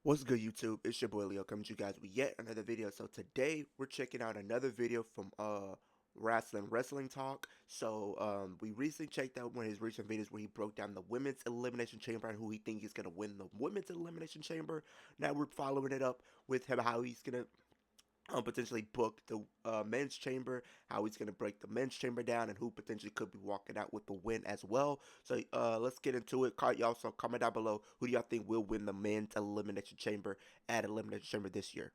What's good, YouTube? It's your boy Leo coming to you guys with yet another video. So today we're checking out another video from Wrestling Talk. We recently checked out one of his recent videos where he broke down the women's elimination chamber and who he thinks is gonna win the women's elimination chamber. Now we're following it up with him how he's gonna potentially book the men's chamber, how he's going to break the men's chamber down, and who potentially could be walking out with the win as well. So let's get into it. Y'all, so comment down below who do y'all think will win the men's elimination chamber at elimination chamber this year.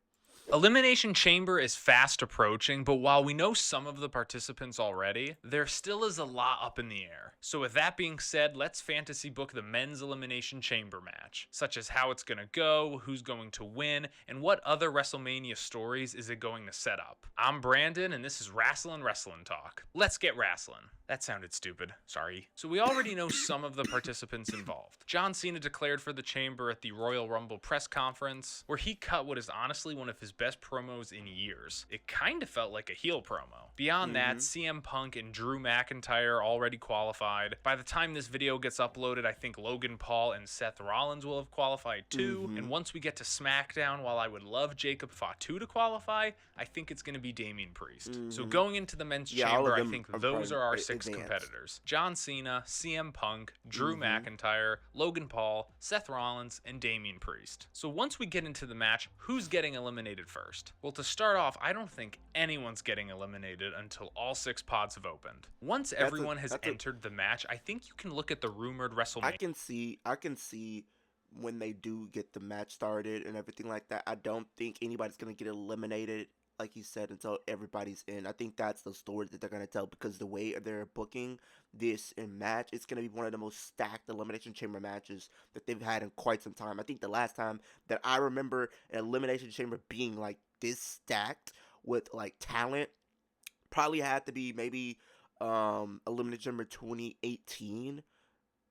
Elimination Chamber is fast approaching, but while we know some of the participants already, there still is a lot up in the air. So with that being said, let's fantasy book the men's Elimination Chamber match, such as how it's going to go, who's going to win, and what other WrestleMania stories is it going to set up. I'm Brandon, and this is Wrestling Talk. Let's get wrestling. That sounded stupid. Sorry. So we already know some of the participants involved. John Cena declared for the chamber at the Royal Rumble press conference, where he cut what is honestly one of his best promos in years. It kind of felt like a heel promo. Beyond that, CM Punk and Drew McIntyre already qualified. By the time this video gets uploaded, I think Logan Paul and Seth Rollins will have qualified too. And once we get to SmackDown, while I would love Jacob Fatu to qualify, I think it's going to be Damian Priest. So going into the men's chamber, I think those are our six competitors: John Cena, CM Punk, Drew McIntyre, Logan Paul, Seth Rollins, and Damian Priest. So once we get into the match, who's getting eliminated first? Well, to start off, I don't think anyone's getting eliminated until all 6 pods have opened. Once everyone has entered the match, I think you can look at the rumored WrestleMania. I can see when they do get the match started and everything like that. I don't think anybody's gonna get eliminated, like you said, until everybody's in. I think that's the story that they're going to tell, because the way they're booking this in match, it's going to be one of the most stacked Elimination Chamber matches that they've had in quite some time. I think the last time that I remember an Elimination Chamber being like this stacked with like talent probably had to be maybe Elimination Chamber 2018,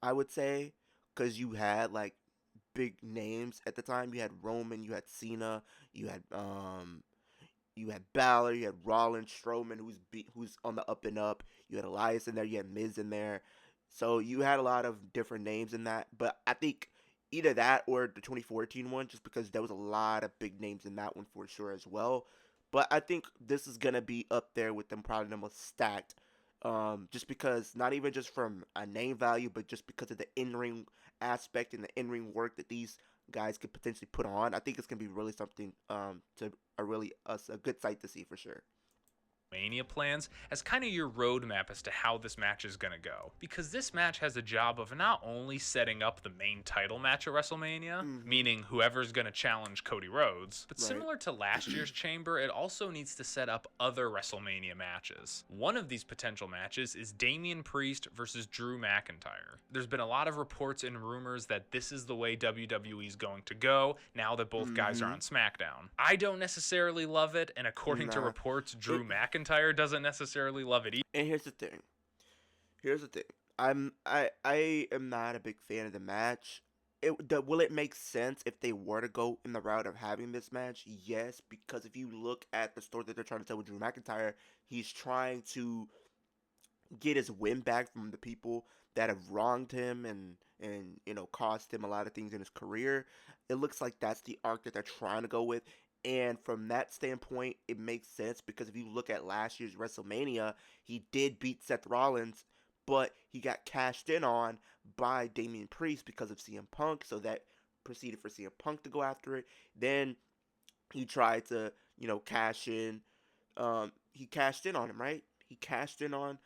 I would say, because you had like big names at the time. You had Roman, you had Cena, you had Balor, you had Rollins, Strowman, who's on the up and up. You had Elias in there, you had Miz in there. So you had a lot of different names in that. But I think either that or the 2014 one, just because there was a lot of big names in that one for sure as well. But I think this is gonna be up there with them, probably the most stacked. Just because, not even just from a name value, but just because of the in-ring aspect and the in-ring work that these guys could potentially put on. I think it's gonna be really something to a good sight to see for sure. Mania plans as kind of your roadmap as to how this match is going to go, because this match has a job of not only setting up the main title match at WrestleMania, meaning whoever's going to challenge Cody Rhodes, but similar to last year's chamber, it also needs to set up other WrestleMania matches. One of these potential matches is Damian Priest versus Drew McIntyre. There's been a lot of reports and rumors that this is the way WWE is going to go now that both guys are on SmackDown. I don't necessarily love it, and according to reports, Drew McIntyre doesn't necessarily love it either. And here's the thing. I am not a big fan of the match. Will it make sense if they were to go in the route of having this match? Yes, because if you look at the story that they're trying to tell with Drew McIntyre, he's trying to get his win back from the people that have wronged him and cost him a lot of things in his career. It looks like that's the arc that they're trying to go with. And from that standpoint, it makes sense, because if you look at last year's WrestleMania, he did beat Seth Rollins, but he got cashed in on by Damian Priest because of CM Punk, so that proceeded for CM Punk to go after it. Then he tried to, cash in. He cashed in on him, right? He cashed in on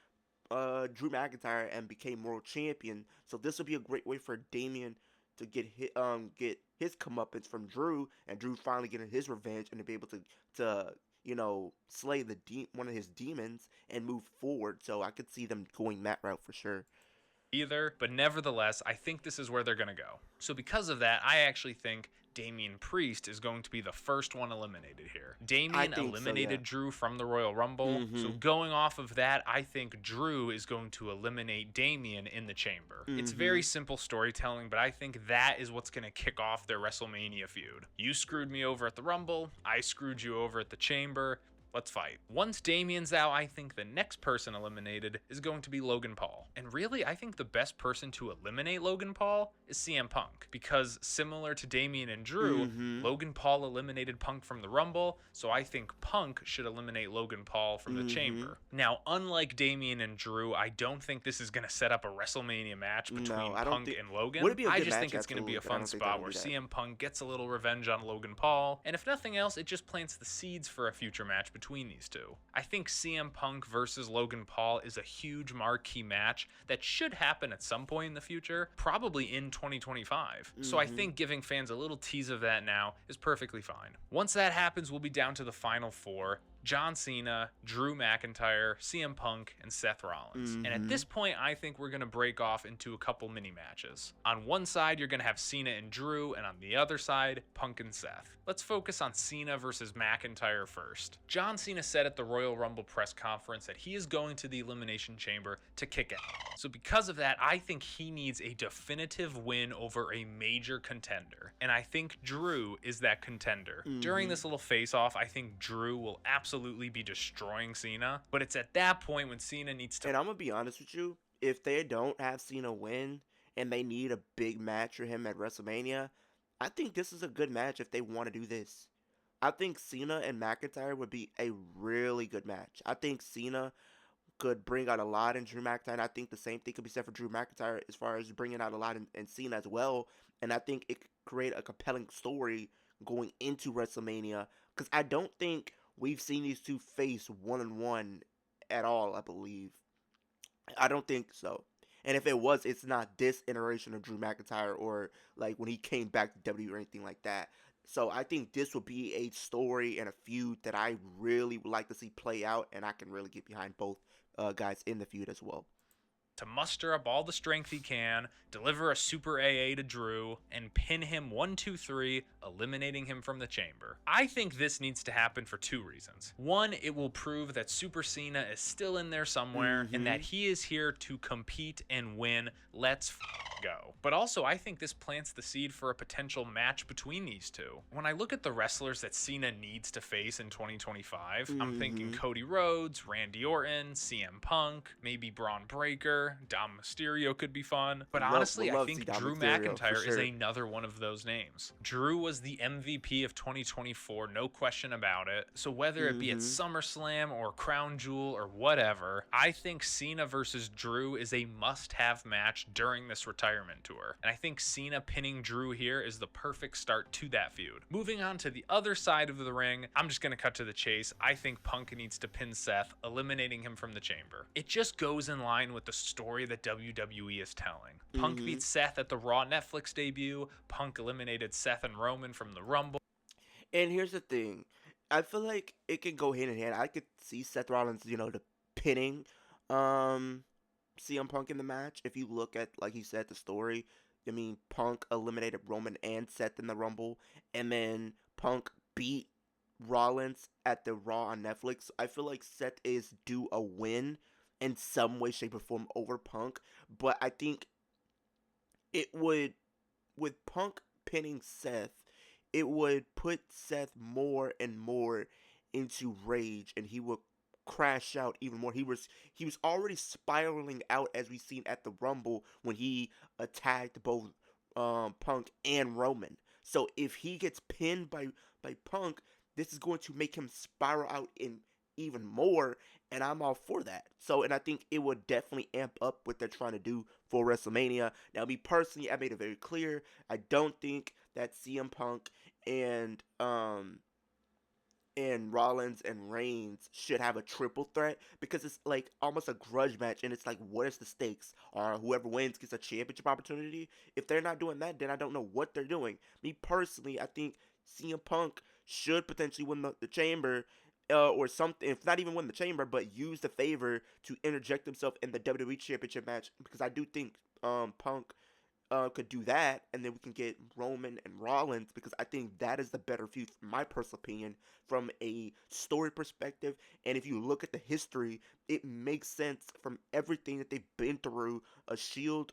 Drew McIntyre and became world champion. So this would be a great way for Damian to get his comeuppance from Drew, and Drew finally getting his revenge and to be able to slay one of his demons and move forward. So I could see them going that route for sure. But nevertheless, I think this is where they're going to go. So because of that, I actually think Damian Priest is going to be the first one eliminated here. Damian eliminated Drew from the Royal Rumble. So going off of that, I think Drew is going to eliminate Damian in the chamber. It's very simple storytelling, but I think that is what's going to kick off their WrestleMania feud. You screwed me over at the Rumble. I screwed you over at the chamber. Let's fight. Once Damien's out, I think the next person eliminated is going to be Logan Paul. And really, I think the best person to eliminate Logan Paul is CM Punk. Because similar to Damien and Drew, Mm-hmm. Logan Paul eliminated Punk from the Rumble, so I think Punk should eliminate Logan Paul from the Mm-hmm. Chamber. Now, unlike Damien and Drew, I don't think this is going to set up a WrestleMania match No, between I don't Punk think. and Would Logan. it be a I good just match? think it's going to be Absolutely, a but I fun don't think they're spot gonna where do that. CM Punk gets a little revenge on Logan Paul, and if nothing else, it just plants the seeds for a future match between these two. I think CM Punk versus Logan Paul is a huge marquee match that should happen at some point in the future, probably in 2025. So I Mm-hmm. think giving fans a little tease of that now is perfectly fine. Once that happens, we'll be down to the final four: John Cena, Drew McIntyre, CM Punk, and Seth Rollins. And at Mm-hmm. this point, I think we're going to break off into a couple mini matches. On one side, you're going to have Cena and Drew, and on the other side, Punk and Seth. Let's focus on Cena versus McIntyre first. John Cena said at the Royal Rumble press conference that he is going to the Elimination Chamber to kick it. So because of that, I think he needs a definitive win over a major contender. And I think Drew is that contender. During Mm-hmm. this little face-off, I think Drew will absolutely be destroying Cena. But it's at that point when Cena needs to... And I'm gonna be honest with you. If they don't have Cena win and they need a big match for him at WrestleMania, I think this is a good match if they want to do this. I think Cena and McIntyre would be a really good match. I think Cena could bring out a lot in Drew McIntyre. And I think the same thing could be said for Drew McIntyre as far as bringing out a lot in Cena as well. And I think it could create a compelling story going into WrestleMania because I don't think we've seen these two face one on one at all. I believe I don't think so. And if it was, it's not this iteration of Drew McIntyre or like when he came back to WWE or anything like that. So I think this would be a story and a feud that I really would like to see play out, and I can really get behind both guys in the feud as well. muster up all the strength he can, deliver a super AA to Drew, and pin him 1-2-3, eliminating him from the chamber. I think this needs to happen for two reasons. One, it will prove that Super Cena is still in there somewhere and that he is here to compete and win. Let's go. But also, I think this plants the seed for a potential match between these two. When I look at the wrestlers that Cena needs to face in 2025, I'm thinking Cody Rhodes, Randy Orton, CM Punk, maybe Braun Breaker, Dom Mysterio could be fun. But honestly, Would I love to see think Dom Drew Mysterio, for McIntyre is sure. another one of those names. Drew was the MVP of 2024, no question about it. So whether it be at SummerSlam or Crown Jewel or whatever, I think Cena versus Drew is a must-have match during this retirement tour. And I think Cena pinning Drew here is the perfect start to that feud. Moving on to the other side of the ring, I'm just going to cut to the chase. I think Punk needs to pin Seth, eliminating him from the chamber. It just goes in line with the story that WWE is telling. Punk beats Seth at the Raw Netflix debut. Punk eliminated Seth and Roman from the Rumble. And here's the thing, I feel like it can go hand in hand. I could see Seth Rollins, the pinning um CM Punk in the match. If you look at, like you said, the story, I mean, Punk eliminated Roman and Seth in the Rumble, and then Punk beat Rollins at the Raw on Netflix. I feel like Seth is due a win in some way, shape, or form over Punk, but I think it would, with Punk pinning Seth, it would put Seth more and more into rage, and he would crash out even more. He was already spiraling out as we seen at the Rumble when he attacked both Punk and Roman. So if he gets pinned by Punk, this is going to make him spiral out in even more, and I'm all for that. So, and I think it would definitely amp up what they're trying to do for WrestleMania. Now, me personally, I made it very clear. I don't think that CM Punk and Rollins and Reigns should have a triple threat because it's like almost a grudge match, and it's like, what is the stakes? Or whoever wins gets a championship opportunity. If they're not doing that, then I don't know what they're doing. Me personally, I think CM Punk should potentially win the chamber, or something. If not even win the chamber, but use the favor to interject himself in the WWE Championship match, because I do think Punk could do that, and then we can get Roman and Rollins, because I think that is the better feud, from my personal opinion, from a story perspective. And if you look at the history, it makes sense from everything that they've been through. A Shield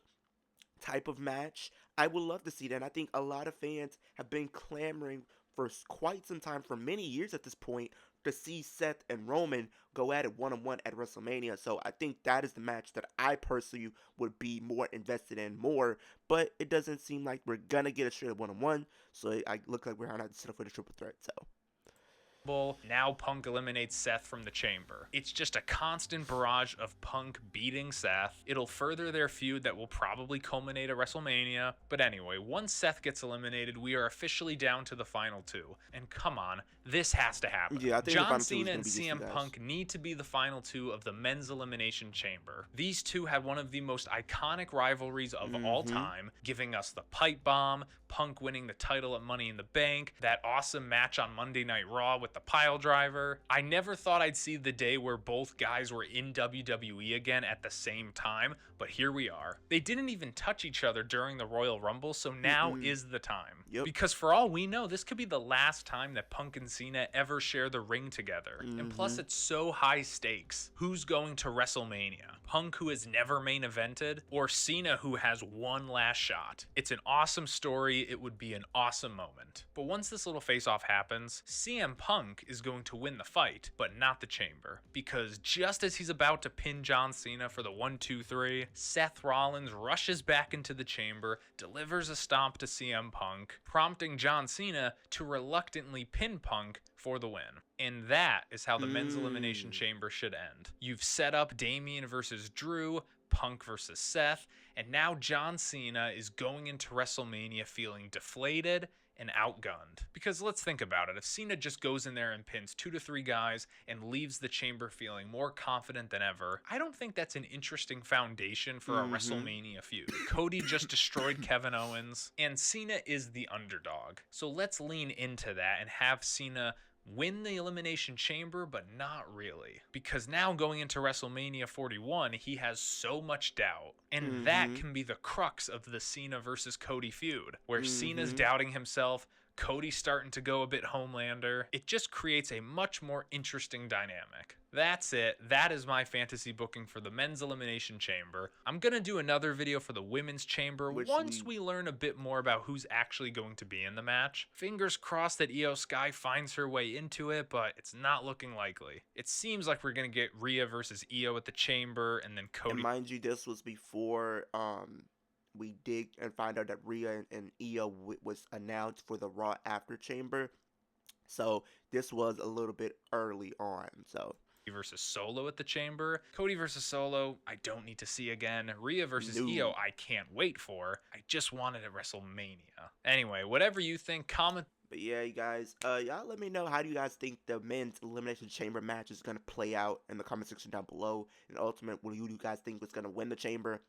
type of match, I would love to see that. And I think a lot of fans have been clamoring for quite some time, for many years at this point, to see Seth and Roman go at it one-on-one at WrestleMania. So I think that is the match that I personally would be more invested in more. But it doesn't seem like we're gonna get a straight up one-on-one. So I look like we're gonna have to settle for the triple threat. So. Now Punk eliminates Seth from the chamber. It's just a constant barrage of Punk beating Seth. It'll further their feud that will probably culminate at WrestleMania. But anyway, once Seth gets eliminated, we are officially down to the final two. And come on, this has to happen. Yeah, I think John the final two is Cena gonna and be these two CM guys. Punk need to be the final two of the men's elimination chamber. These two had one of the most iconic rivalries of all time, giving us the pipe bomb, Punk winning the title at Money in the Bank, that awesome match on Monday Night Raw with the pile driver. I never thought I'd see the day where both guys were in WWE again at the same time, but here we are. They didn't even touch each other during the Royal Rumble, so now is the time. Yep. Because for all we know, this could be the last time that Punk and Cena ever share the ring together. And plus, it's so high stakes. Who's going to WrestleMania? Punk, who has never main evented, or Cena, who has one last shot? It's an awesome story. It would be an awesome moment. But once this little face-off happens, CM Punk is going to win the fight, but not the chamber. Because just as he's about to pin John Cena for the 1-2-3, Seth Rollins rushes back into the chamber, delivers a stomp to CM Punk, prompting John Cena to reluctantly pin Punk for the win. And that is how the men's elimination chamber should end. You've set up Damian versus Drew, Punk versus Seth, and now John Cena is going into WrestleMania feeling deflated and outgunned. Because let's think about it. If Cena just goes in there and pins 2 to 3 guys and leaves the chamber feeling more confident than ever, I don't think that's an interesting foundation for a WrestleMania feud. Cody just destroyed Kevin Owens, and Cena is the underdog. So let's lean into that and have Cena win the Elimination Chamber, but not really. Because now going into WrestleMania 41, he has so much doubt. And that can be the crux of the Cena versus Cody feud, where Cena's doubting himself, Cody's starting to go a bit Homelander. It just creates a much more interesting dynamic. That's it. That is my fantasy booking for the men's elimination chamber. I'm going to do another video for the women's chamber once we learn a bit more about who's actually going to be in the match. Fingers crossed that Io Sky finds her way into it, but it's not looking likely. It seems like we're going to get Rhea versus Io at the chamber, and then Cody. And mind you, this was before we dig and find out that Rhea and Io was announced for the Raw After Chamber. So this was a little bit early on. So versus Solo at the chamber. Cody versus Solo, I don't need to see again. Rhea versus Io, I can't wait for. I just wanted at WrestleMania. Anyway, whatever you think, comment. But yeah, you guys, y'all let me know, how do you guys think the men's Elimination Chamber match is going to play out in the comment section down below. And ultimately, who do you guys think is going to win the chamber?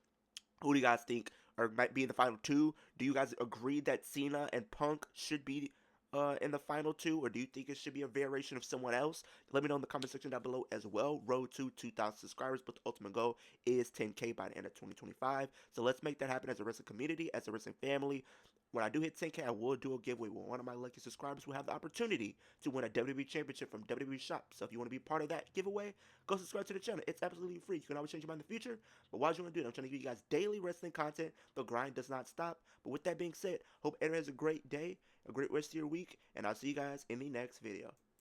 Who do you guys think might be in the final two? Do you guys agree that Cena and Punk should be in the final two, or do you think it should be a variation of someone else? Let me know in the comment section down below as well. Road to 2,000 subscribers, but the ultimate goal is 10K by the end of 2025. So let's make that happen as a wrestling community, as a wrestling family. When I do hit 10K, I will do a giveaway where one of my lucky subscribers will have the opportunity to win a WWE Championship from WWE Shop. So if you want to be part of that giveaway, go subscribe to the channel. It's absolutely free. You can always change your mind in the future. But while you want to do it, I'm trying to give you guys daily wrestling content. The grind does not stop. But with that being said, hope everyone has a great day, a great rest of your week, and I'll see you guys in the next video.